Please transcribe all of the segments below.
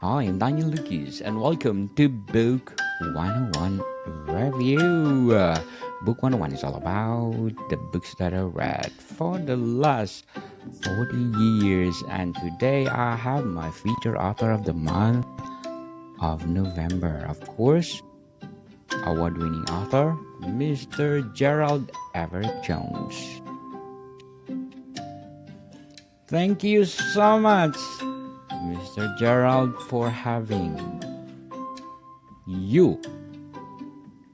I'm Daniel Lucas, and welcome to Book 101 Review. Book 101 is all about the books that I read for the last 40 years, and today I have my featured author of the month of November, of course, award-winning author, Mr. Gerald Everett Jones. Thank you so much, Mr. Gerald, for having you.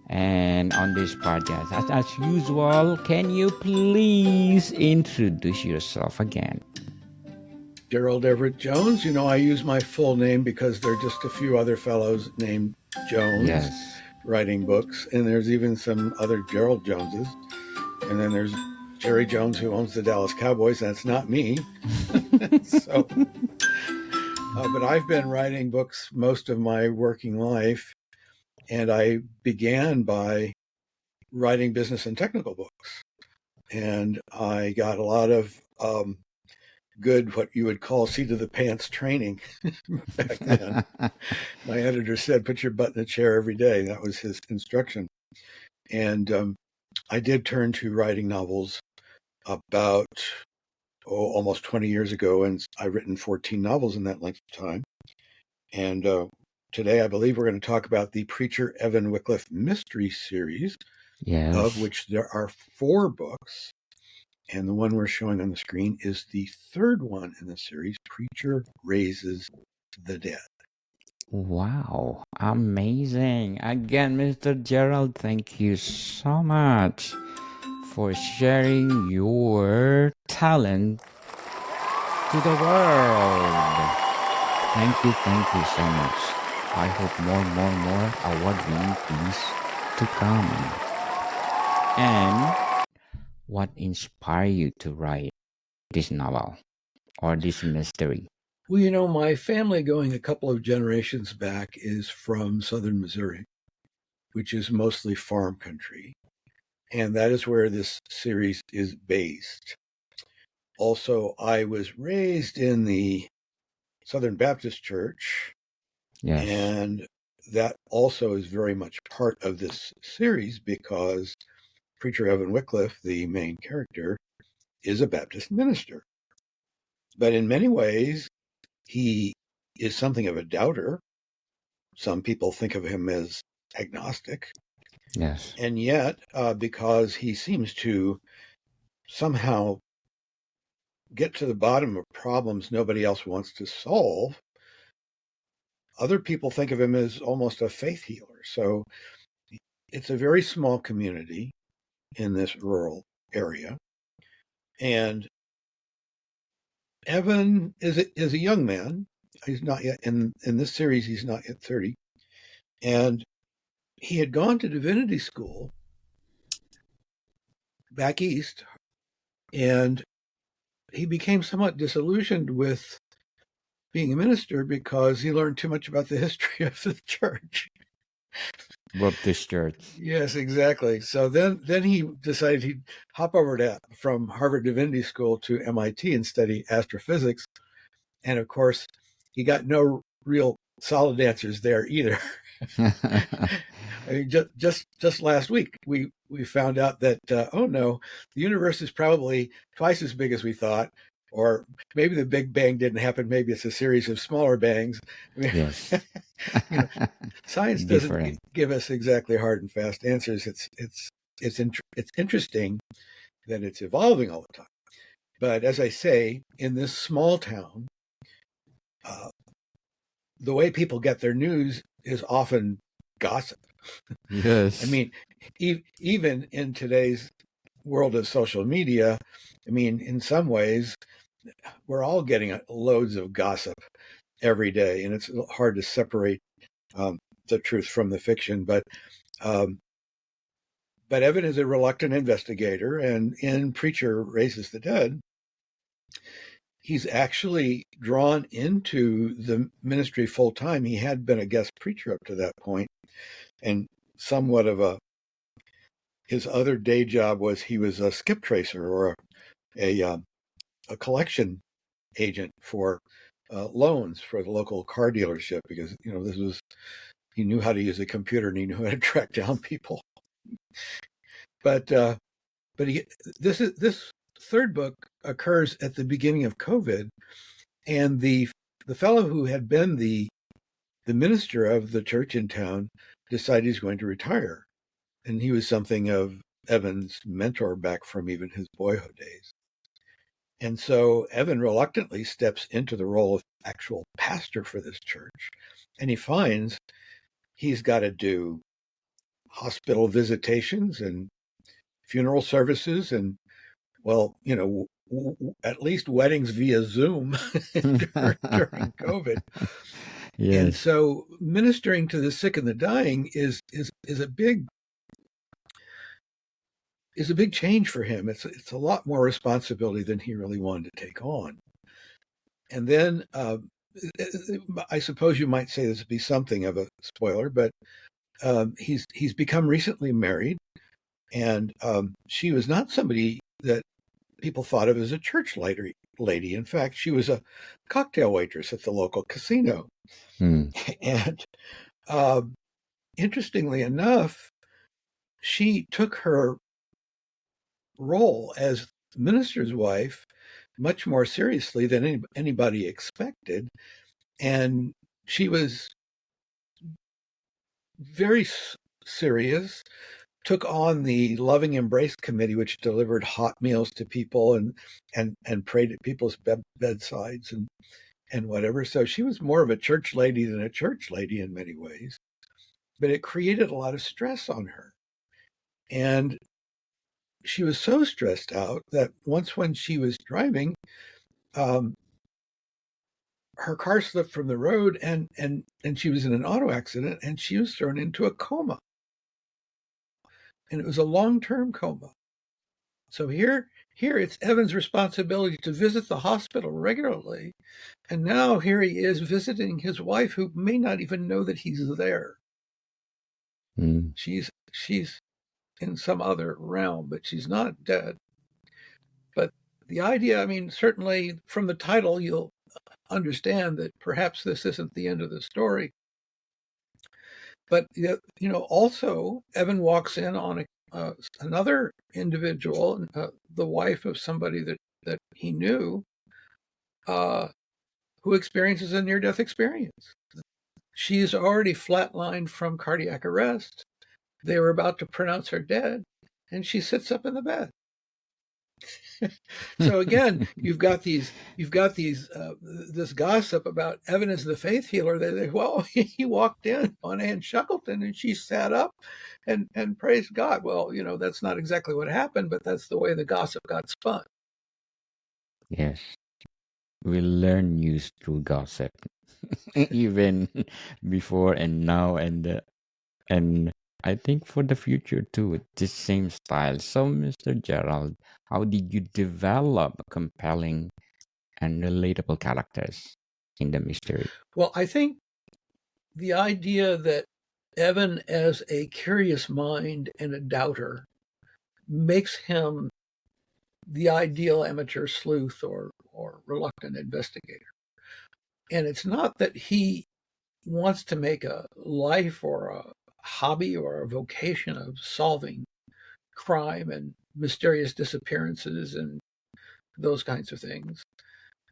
And on this podcast, as usual, can you please introduce yourself again? Gerald Everett Jones. I use my full name because there are just a few other fellows named Jones writing books. And there's even some other Gerald Joneses. And then there's Jerry Jones, who owns the Dallas Cowboys. That's not me. But I've been writing books most of my working life. And I began by writing business and technical books. And I got a lot of good, what you would call seat of the pants training back then. My editor said, put your butt in the chair every day. That was his instruction. And I did turn to writing novels about almost 20 years ago, and I've written 14 novels in that length of time. And today I believe we're going to talk about the Preacher Evan Wycliff mystery series, of which there are 4 books. And the one we're showing on the screen is the third one in the series, Preacher Raises the Dead. Wow, amazing. Again, Mr. Gerald, thank you so much for sharing your talent to the world. Thank you so much. I hope more award-winning things to come. And what inspired you to write this novel or this mystery? Well, my family going a couple of generations back is from southern Missouri, which is mostly farm country. And that is where this series is based. Also, I was raised in the Southern Baptist Church. Yes. And that also is very much part of this series because Preacher Evan Wycliff, the main character, is a Baptist minister. But in many ways, he is something of a doubter. Some people think of him as agnostic. Yes. And yet, because he seems to somehow get to the bottom of problems nobody else wants to solve, other people think of him as almost a faith healer. So it's a very small community in this rural area. And Evan is a young man. He's not yet in this series. He's not yet 30. And he had gone to divinity school back east, and he became somewhat disillusioned with being a minister because he learned too much about the history of the church. Baptist church. Yes, exactly. So then he decided he'd hop over from Harvard Divinity School to MIT and study astrophysics. And of course, he got no real solid answers there either. I mean, just last week, we found out that, oh no, the universe is probably twice as big as we thought, or maybe the Big Bang didn't happen. Maybe it's a series of smaller bangs. I mean, yes. Science doesn't give us exactly hard and fast answers. It's interesting that it's evolving all the time. But as I say, in this small town, the way people get their news is often gossip. Yes. I mean, even in today's world of social media, I mean, in some ways, we're all getting loads of gossip every day, and it's hard to separate the truth from the fiction. But Evan is a reluctant investigator, and in Preacher Raises the Dead, he's actually drawn into the ministry full time. He had been a guest preacher up to that point, and somewhat of his other day job was he was a skip tracer or a collection agent for loans for the local car dealership because he knew how to use a computer and he knew how to track down people. But this third book occurs at the beginning of COVID, and the fellow who had been the minister of the church in town decided he's going to retire, and he was something of Evan's mentor back from even his boyhood days. And so Evan reluctantly steps into the role of actual pastor for this church, and he finds he's got to do hospital visitations and funeral services and, well, at least weddings via Zoom during COVID. Yes. And so ministering to the sick and the dying is a big change for him. It's a lot more responsibility than he really wanted to take on. And then I suppose you might say this would be something of a spoiler, but he's become recently married, and she was not somebody that people thought of as a church lady. In fact, she was a cocktail waitress at the local casino. And interestingly enough, she took her role as minister's wife much more seriously than anybody expected. And she was very serious, took on the Loving Embrace Committee, which delivered hot meals to people and prayed at people's bedsides and whatever. So she was more of a church lady than a church lady in many ways, but it created a lot of stress on her. And she was so stressed out that once when she was driving, her car slipped from the road and she was in an auto accident and she was thrown into a coma. And it was a long-term coma. So here it's Evan's responsibility to visit the hospital regularly. And now here he is visiting his wife, who may not even know that he's there. She's in some other realm, but she's not dead. But the idea, I mean, certainly from the title, you'll understand that perhaps this isn't the end of the story. But, also Evan walks in on another individual, the wife of somebody that he knew, who experiences a near-death experience. She's already flatlined from cardiac arrest. They were about to pronounce her dead, and she sits up in the bed. So again, you've got this gossip about Evan as the faith healer. He walked in on Ann Shackleton and she sat up and praised God. Well, that's not exactly what happened, but that's the way the gossip got spun. Yes. We learn news through gossip, even before and now, and I think for the future too, the same style. So, Mr. Gerald, how did you develop compelling and relatable characters in the mystery? Well, I think the idea that Evan, as a curious mind and a doubter, makes him the ideal amateur sleuth or reluctant investigator. And it's not that he wants to make a life or a hobby or a vocation of solving crime and mysterious disappearances and those kinds of things.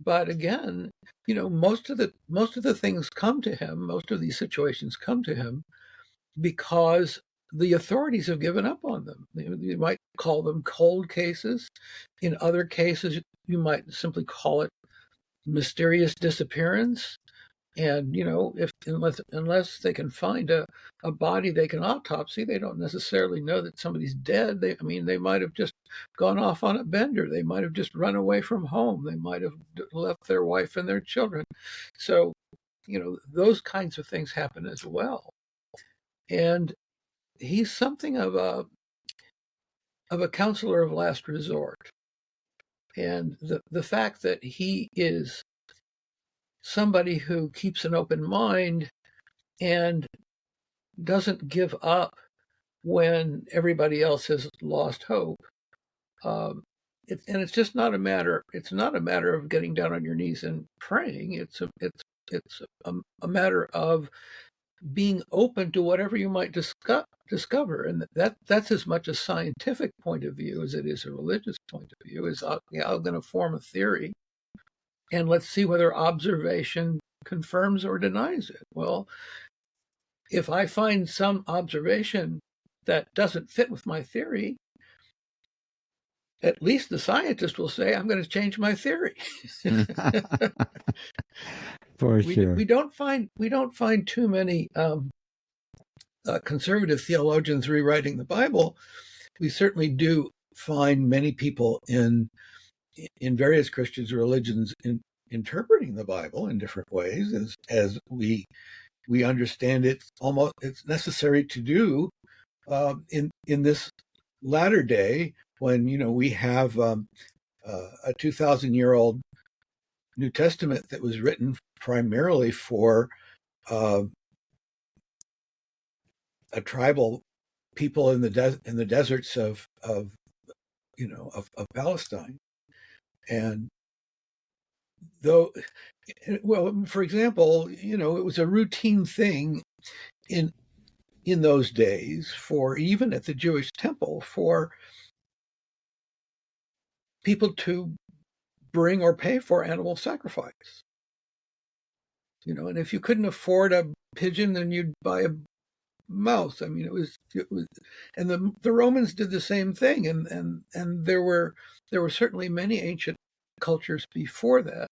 But again, most of the things come to him, most of these situations come to him because the authorities have given up on them. You might call them cold cases. In other cases, you might simply call it mysterious disappearance. And unless they can find a body they can autopsy, they don't necessarily know that somebody's dead. They might have just gone off on a bender. They might have just run away from home. They might have left their wife and their children. So, those kinds of things happen as well. And he's something of a counselor of last resort. And the fact that he is somebody who keeps an open mind and doesn't give up when everybody else has lost hope it's just not a matter. It's not a matter of getting down on your knees and praying. It's a matter of being open to whatever you might discover, and that's as much a scientific point of view as it is a religious point of view. Is I'm going to form a theory, and let's see whether observation confirms or denies it. Well, if I find some observation that doesn't fit with my theory, at least the scientist will say, I'm going to change my theory. For we, sure. we don't find too many conservative theologians rewriting the Bible. We certainly do find many people in various Christian religions interpreting the Bible in different ways, as we understand it's necessary to do in this latter day, when we have a 2,000-year-old New Testament that was written primarily for a tribal people in the deserts of Palestine. And though, well, for example, it was a routine thing in those days, for even at the Jewish temple, for people to bring or pay for animal sacrifice. And if you couldn't afford a pigeon, then you'd buy a mouse. I mean, it was, and the Romans did the same thing, and there were certainly many ancient cultures before that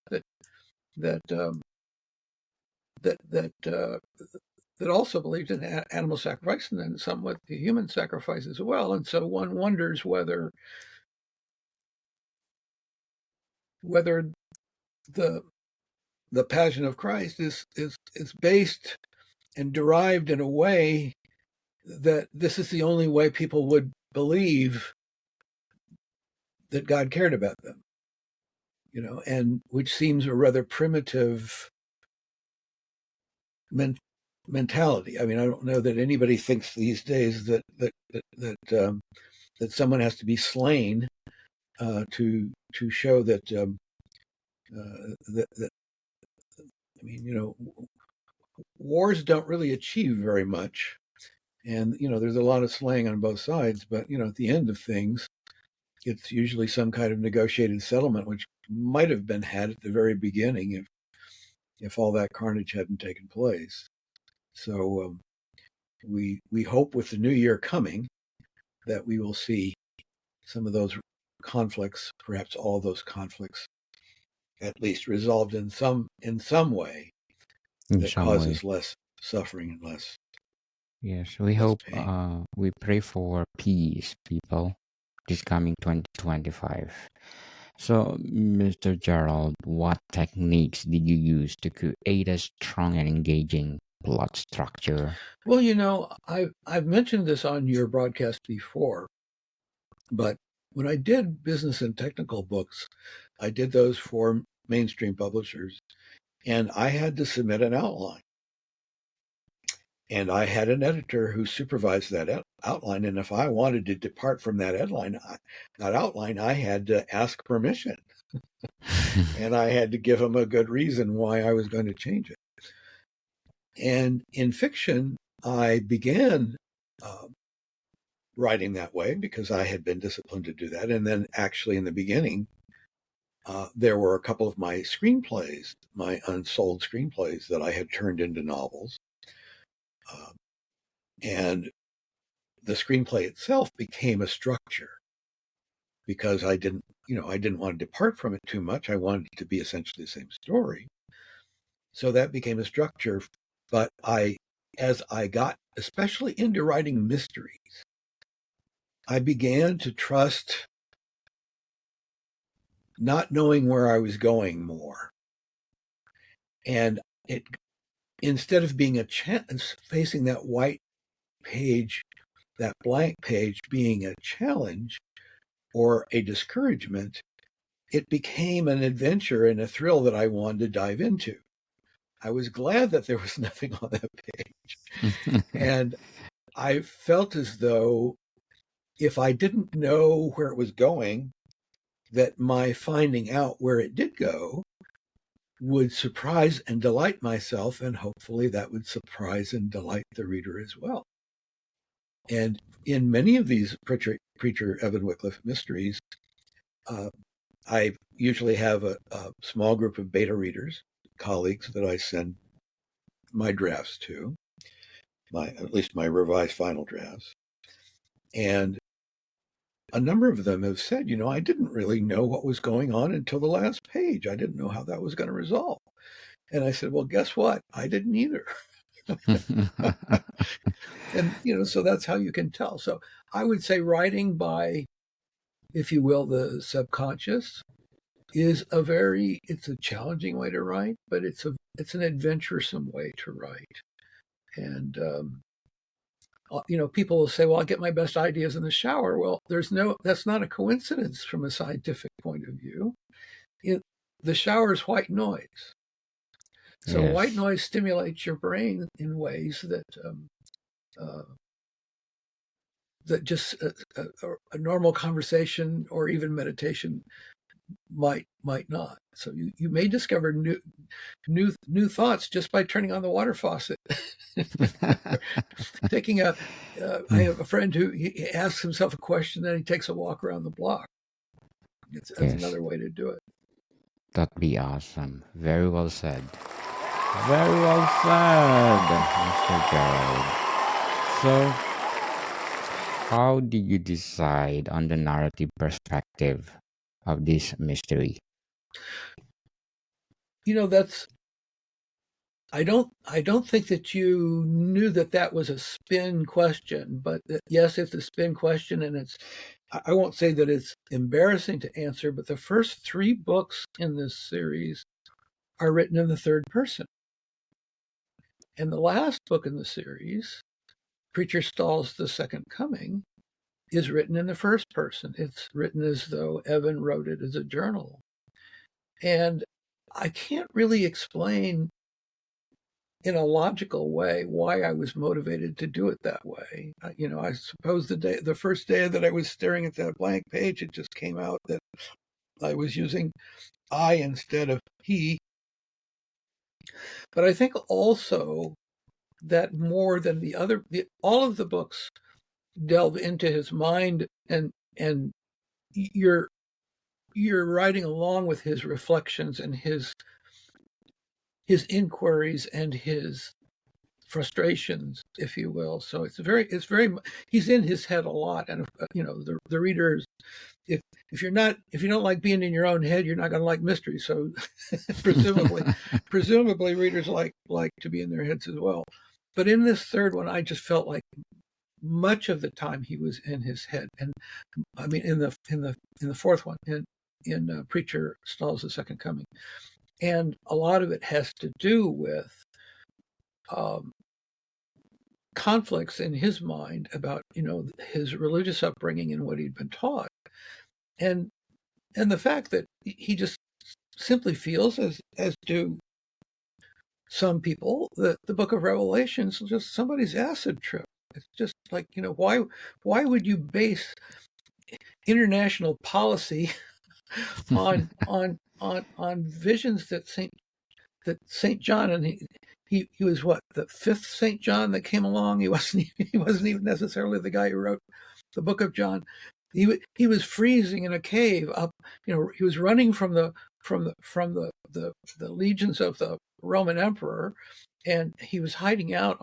also believed in animal sacrifice, and then somewhat the human sacrifice as well. And so one wonders whether the Passion of Christ is based and derived in a way that this is the only way people would believe that God cared about them, and which seems a rather primitive mentality. I mean, I don't know that anybody thinks these days that someone has to be slain to show that that I mean, wars don't really achieve very much, and there's a lot of slaying on both sides. But at the end of things, it's usually some kind of negotiated settlement, which might have been had at the very beginning if all that carnage hadn't taken place. So we hope with the new year coming that we will see some of those conflicts, perhaps all those conflicts, at least resolved in some way that causes less suffering and less. Yes, we hope. We pray for peace, people, this coming 2025. So, Mr. Gerald, what techniques did you use to create a strong and engaging plot structure? Well, I've mentioned this on your broadcast before, but when I did business and technical books, I did those for mainstream publishers, and I had to submit an outline. And I had an editor who supervised that outline, and if I wanted to depart from that outline, I had to ask permission. And I had to give him a good reason why I was going to change it. And in fiction, I began writing that way because I had been disciplined to do that. And then actually in the beginning, there were a couple of my screenplays, my unsold screenplays, that I had turned into novels. And the screenplay itself became a structure because I didn't want to depart from it too much. I wanted it to be essentially the same story. So that became a structure. But as I got especially into writing mysteries, I began to trust not knowing where I was going more. And it, instead of being a chance, facing that white page, that blank page being a challenge or a discouragement, it became an adventure and a thrill that I wanted to dive into. I was glad that there was nothing on that page. And I felt as though if I didn't know where it was going, that my finding out where it did go would surprise and delight myself, and hopefully that would surprise and delight the reader as well. And in many of these Preacher Evan Wycliff mysteries, I usually have a small group of beta readers, colleagues that I send my drafts to, at least my revised final drafts. And a number of them have said, I didn't really know what was going on until the last page. I didn't know how that was going to resolve. And I said, well, guess what? I didn't either. And, so that's how you can tell. So I would say writing by, if you will, the subconscious is it's a challenging way to write, but it's an adventuresome way to write. And, people will say, well, I get my best ideas in the shower. Well, that's not a coincidence from a scientific point of view. The shower is white noise. So Yes. white noise stimulates your brain in ways that just a normal conversation or even meditation might not. So you may discover new thoughts just by turning on the water faucet. I have a friend who he asks himself a question, then he takes a walk around the block. That's Yes. another way to do it. That'd be awesome. Very well said. Very well said, Mr. Gerald. So, how did you decide on the narrative perspective of this mystery? I don't think that you knew that was a spin question, but yes, it's a spin question, and I won't say that it's embarrassing to answer, but the first 3 books in this series are written in the third person. And the last book in the series, Preacher Stalls the Second Coming, is written in the first person. It's written as though Evan wrote it as a journal. And I can't really explain in a logical way why I was motivated to do it that way. I suppose the first day that I was staring at that blank page, it just came out that I was using I instead of he. But I think also that more than all of the books delve into his mind, and you're writing along with his reflections and his inquiries and his frustrations, if you will. So it's very he's in his head a lot, and the readers, if you don't like being in your own head, you're not going to like mysteries. So presumably readers like to be in their heads as well. But in this third one, I just felt like much of the time he was in his head, and I mean in the fourth one, in Preacher Stalls the Second Coming, and a lot of it has to do with conflicts in his mind about his religious upbringing and what he'd been taught, and the fact that he just simply feels, as do some people, that the Book of Revelation is just somebody's acid trip. It's just like, why would you base international policy on visions that Saint John, and he was what, the 5th Saint John that came along? He wasn't even necessarily the guy who wrote the Book of John. He was freezing in a cave up. He was running from the legions of the Roman emperor, and he was hiding out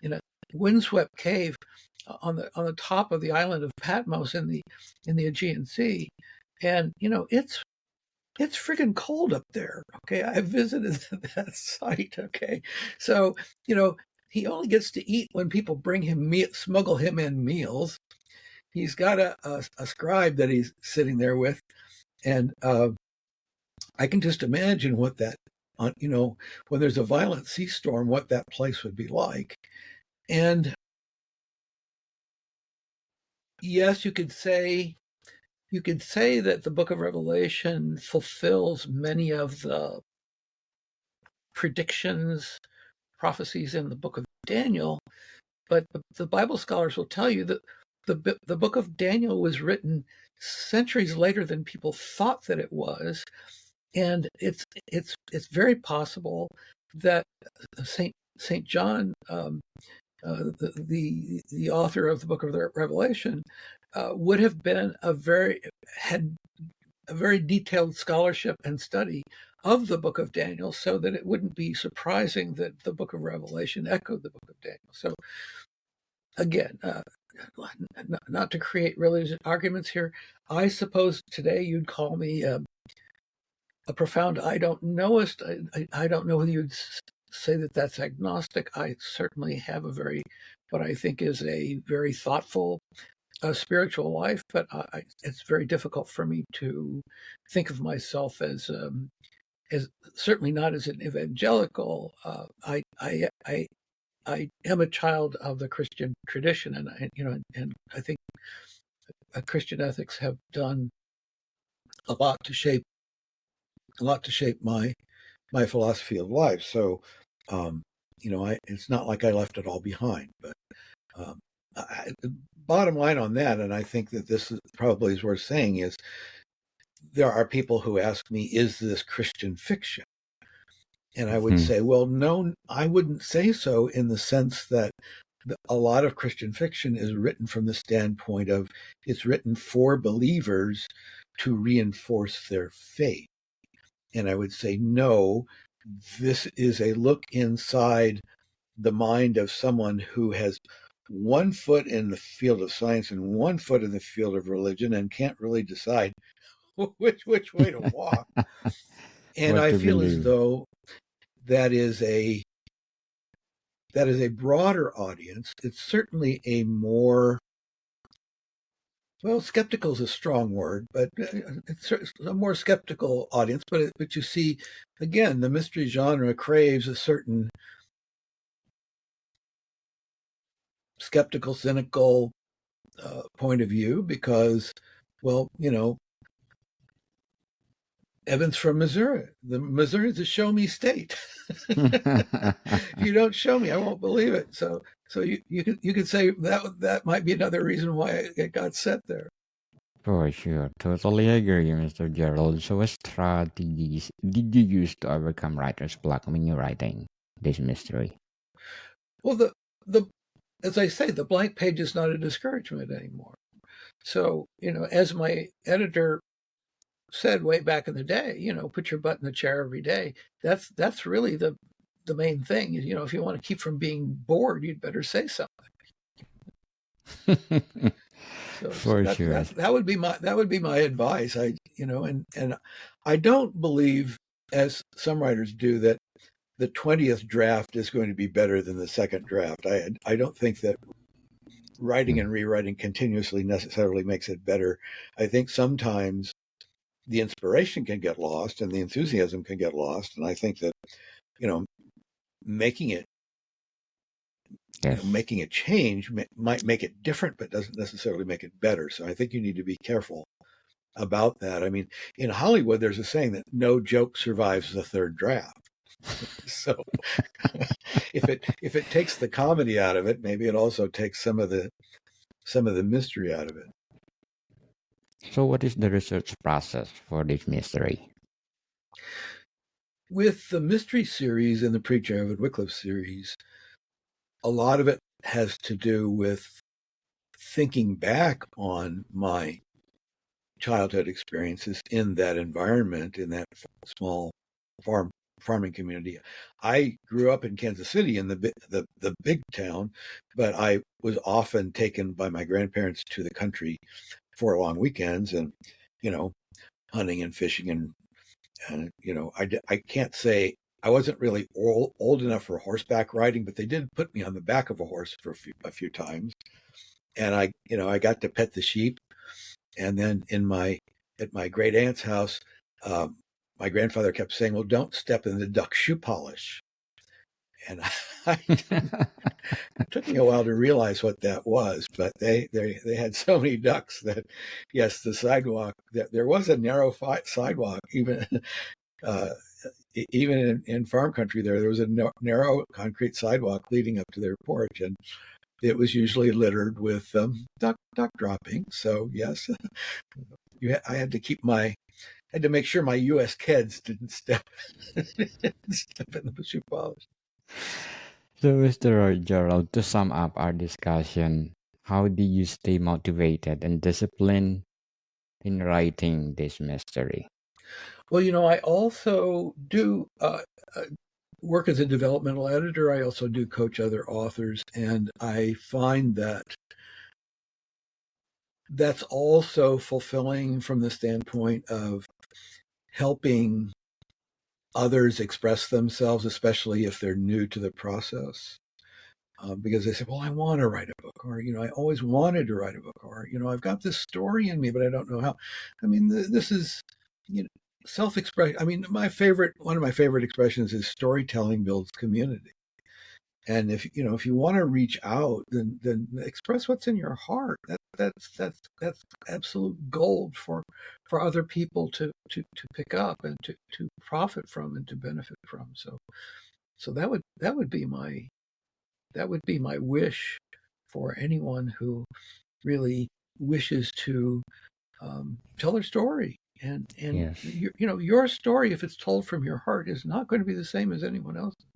in a windswept cave on the top of the island of Patmos in the Aegean Sea. And it's freaking cold up there. Okay, I visited that site. Okay, so he only gets to eat when people smuggle him in meals. He's got a scribe that he's sitting there with, and I can just imagine what that, when there's a violent sea storm, what that place would be like. And yes, you could say that the Book of Revelation fulfills many of the predictions, prophecies in the Book of Daniel, but the Bible scholars will tell you that the book of Daniel was written centuries later than people thought that it was, and it's very possible that Saint John, the author of the book of the Revelation, would have been had a very detailed scholarship and study of the book of Daniel, so that it wouldn't be surprising that the book of Revelation echoed the book of Daniel. So again, not to create religious arguments here, I suppose today you'd call me a profound I don't knowist. I don't know whether you'd say that that's agnostic. I certainly have what I think is a very thoughtful spiritual life, but it's very difficult for me to think of myself as certainly not as an evangelical. I am a child of the Christian tradition, and I think Christian ethics have done a lot to shape my philosophy of life. So, it's not like I left it all behind. But bottom line on that, and I think that this probably is worth saying, is there are people who ask me, "Is this Christian fiction?" And I would say, well, no, I wouldn't say so, in the sense that a lot of Christian fiction is written from the standpoint of it's written for believers to reinforce their faith. And I would say, no, this is a look inside the mind of someone who has one foot in the field of science and one foot in the field of religion and can't really decide which way to walk. And I feel as though that is a broader audience. It's certainly a more, well, skeptical is a strong word, but it's a more skeptical audience. But you see, again, the mystery genre craves a certain skeptical, cynical point of view because, well, Evan's from Missouri. Missouri is a show me state. If you don't show me, I won't believe it. So you could say that might be another reason why it got set there. For sure. Totally agree, Mr. Gerald. So what strategies did you use to overcome writer's block when you're writing this mystery? Well, the as I say, the blank page is not a discouragement anymore. So, as my editor said way back in the day, put your butt in the chair every day. That's really the main thing. If you want to keep from being bored, you'd better say something. For sure. That would be my advice. And I don't believe, as some writers do, that the 20th draft is going to be better than the second draft. I don't think that writing and rewriting continuously necessarily makes it better. I think sometimes the inspiration can get lost and the enthusiasm can get lost. And I think that, making it, making a change might make it different, but doesn't necessarily make it better. So I think you need to be careful about that. I mean, in Hollywood, there's a saying that no joke survives the third draft. So if it takes the comedy out of it, maybe it also takes some of the mystery out of it. So what is the research process for this mystery? With the mystery series and the Preacher Evan Wycliff series, a lot of it has to do with thinking back on my childhood experiences in that environment, in that small farming community. I grew up in Kansas City, in the big town, but I was often taken by my grandparents to the country for long weekends, and hunting and fishing, and I can't say I wasn't really old enough for horseback riding, but they did put me on the back of a horse for a few times, and I got to pet the sheep. And then at my great aunt's house, my grandfather kept saying, "Well, don't step in the duck shoe polish." And it took me a while to realize what that was, but they had so many ducks that, yes, the sidewalk, there was a narrow sidewalk, even even in farm country. There was a narrow concrete sidewalk leading up to their porch, and it was usually littered with duck droppings. So yes, I had to make sure my U.S. kids didn't step in the shoe polish. So, Mr. Gerald, to sum up our discussion, how do you stay motivated and disciplined in writing this mystery? Well, I also do work as a developmental editor. I also do coach other authors, and I find that that's also fulfilling from the standpoint of helping others express themselves, especially if they're new to the process. Because they say, well, I want to write a book, or, I always wanted to write a book, or, I've got this story in me, but I don't know how. I mean, this is, self-expression. I mean, one of my favorite expressions is storytelling builds community. And if you want to reach out, then express what's in your heart. That's absolute gold for other people to pick up and to profit from and to benefit from. So that would be my wish for anyone who really wishes to tell their story. And Yes, your story, if it's told from your heart, is not going to be the same as anyone else's.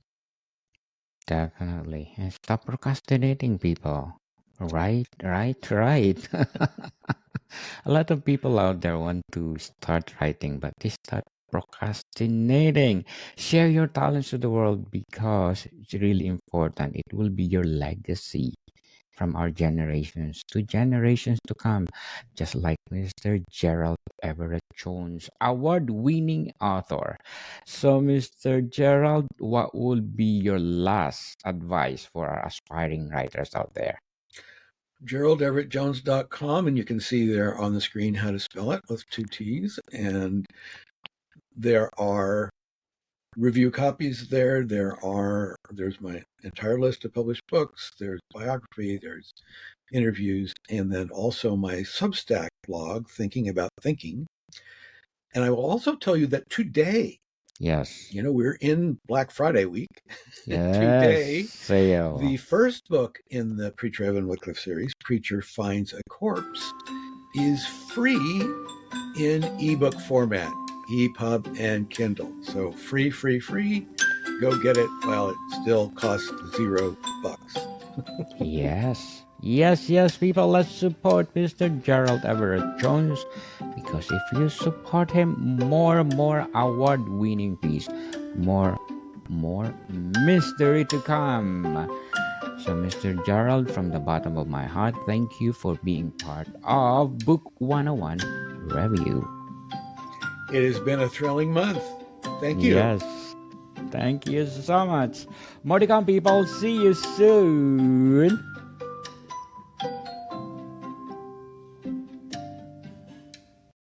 definitely. And stop procrastinating, people. Right, right, right. A lot of people out there want to start writing, but they start procrastinating. Share your talents to the world because it's really important. It will be your legacy from our generations to generations to come, just like Mr. Gerald Everett Jones, award-winning author. So, Mr. Gerald, what would be your last advice for our aspiring writers out there? GeraldEverettJones.com, and you can see there on the screen how to spell it with 2 T's. And there are review copies there. There's my entire list of published books. There's biography. There's interviews, and then also my Substack blog, Thinking About Thinking. And I will also tell you that today, Yes. we're in Black Friday week. Yes. Today, Sale. the first book in the Preacher Evan Wycliff series, Preacher Finds a Corpse, is free in ebook format, EPUB and Kindle. So free. Go get it while it still costs $0. Yes. Yes, people, let's support Mr. Gerald Everett Jones because if you support him, more award winning piece, more mystery to come. So, Mr. Gerald, from the bottom of my heart, thank you for being part of Book 101 Review. It has been a thrilling month. Thank you. Yes. Thank you so much. More to come, people. See you soon.